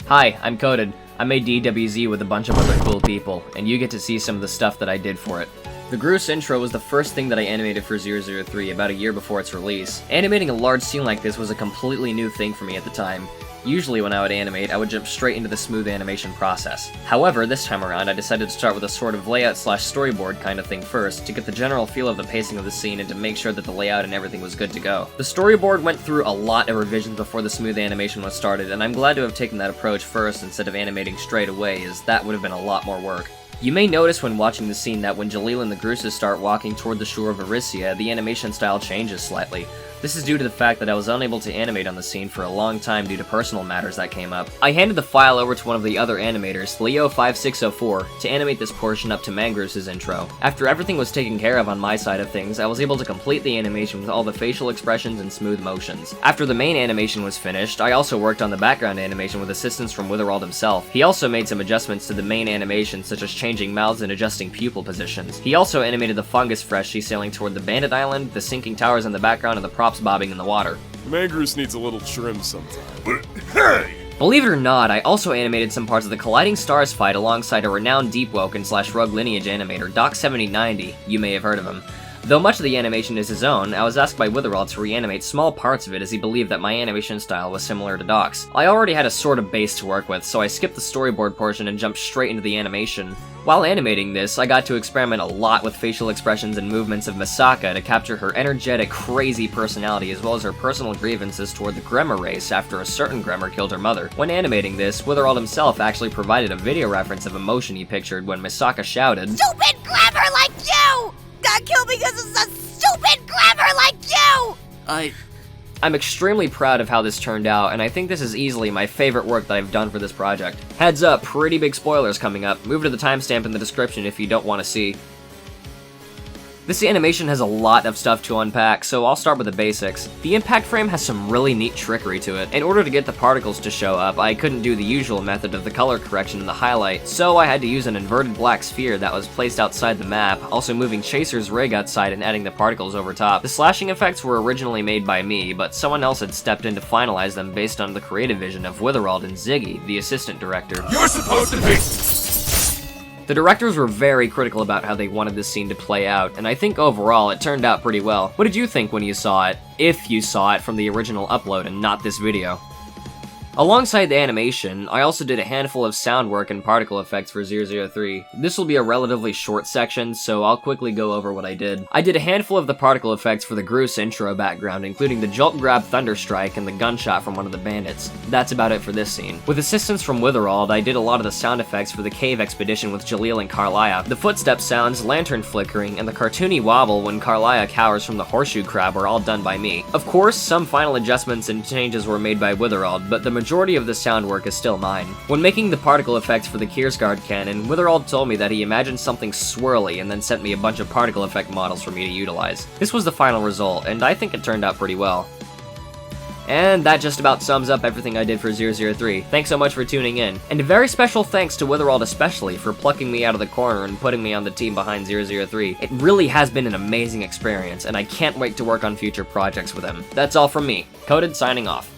Hi, I'm Coded. I made DWZ with a bunch of other cool people, and you get to see some of the stuff that I did for it. The Groose intro was the first thing that I animated for 003 about a year before its release. Animating a large scene like this was a completely new thing for me at the time. Usually when I would animate, I would jump straight into the smooth animation process. However, this time around I decided to start with a sort of layout/storyboard kind of thing first, to get the general feel of the pacing of the scene and to make sure that the layout and everything was good to go. The storyboard went through a lot of revisions before the smooth animation was started, and I'm glad to have taken that approach first instead of animating straight away, as that would have been a lot more work. You may notice when watching the scene that when Jalil and the Grooses start walking toward the shore of Erysia, the animation style changes slightly. This is due to the fact that I was unable to animate on the scene for a long time due to personal matters that came up. I handed the file over to one of the other animators, Leo5604, to animate this portion up to Mangrove's intro. After everything was taken care of on my side of things, I was able to complete the animation with all the facial expressions and smooth motions. After the main animation was finished, I also worked on the background animation with assistance from Witherald himself. He also made some adjustments to the main animation, such as changing mouths and adjusting pupil positions. He also animated the fungus freshie sailing toward the bandit island, the sinking towers in the background, and the props bobbing in the water. Mangroose needs a little trim sometime. But hey! Believe it or not, I also animated some parts of the Colliding Stars fight alongside a renowned DEEPWOKEN/Rogue Lineage animator, Doc7090, you may have heard of him. Though much of the animation is his own, I was asked by Witherald to reanimate small parts of it as he believed that my animation style was similar to Doc's. I already had a sort of base to work with, so I skipped the storyboard portion and jumped straight into the animation. While animating this, I got to experiment a lot with facial expressions and movements of Misaka to capture her energetic, crazy personality as well as her personal grievances toward the Gremmer race after a certain Gremmer killed her mother. When animating this, Witherald himself actually provided a video reference of emotion he pictured when Misaka shouted, "Stupid Gremmer like you! Got killed because of a stupid Gremmer like you!" I'm extremely proud of how this turned out, and I think this is easily my favorite work that I've done for this project. Heads up, pretty big spoilers coming up. Move to the timestamp in the description if you don't want to see. This animation has a lot of stuff to unpack, so I'll start with the basics. The impact frame has some really neat trickery to it. In order to get the particles to show up, I couldn't do the usual method of the color correction and the highlight, so I had to use an inverted black sphere that was placed outside the map, also moving Chaser's rig outside and adding the particles over top. The slashing effects were originally made by me, but someone else had stepped in to finalize them based on the creative vision of Witherald and Ziggy, the assistant director. You're supposed to be... The directors were very critical about how they wanted this scene to play out, and I think overall it turned out pretty well. What did you think when you saw it, if you saw it from the original upload and not this video? Alongside the animation, I also did a handful of sound work and particle effects for 003. This will be a relatively short section, so I'll quickly go over what I did. I did a handful of the particle effects for the Groose intro background, including the Jolt Grab Thunderstrike and the gunshot from one of the bandits. That's about it for this scene. With assistance from Witherald, I did a lot of the sound effects for the cave expedition with Jalil and Carlia. The footstep sounds, lantern flickering, and the cartoony wobble when Carlia cowers from the horseshoe crab were all done by me. Of course, some final adjustments and changes were made by Witherald, but the majority of the sound work is still mine. When making the particle effects for the Kiersgaard cannon, Witherald told me that he imagined something swirly and then sent me a bunch of particle effect models for me to utilize. This was the final result, and I think it turned out pretty well. And that just about sums up everything I did for 003. Thanks so much for tuning in. And a very special thanks to Witherald especially for plucking me out of the corner and putting me on the team behind 003. It really has been an amazing experience, and I can't wait to work on future projects with him. That's all from me. Coded signing off.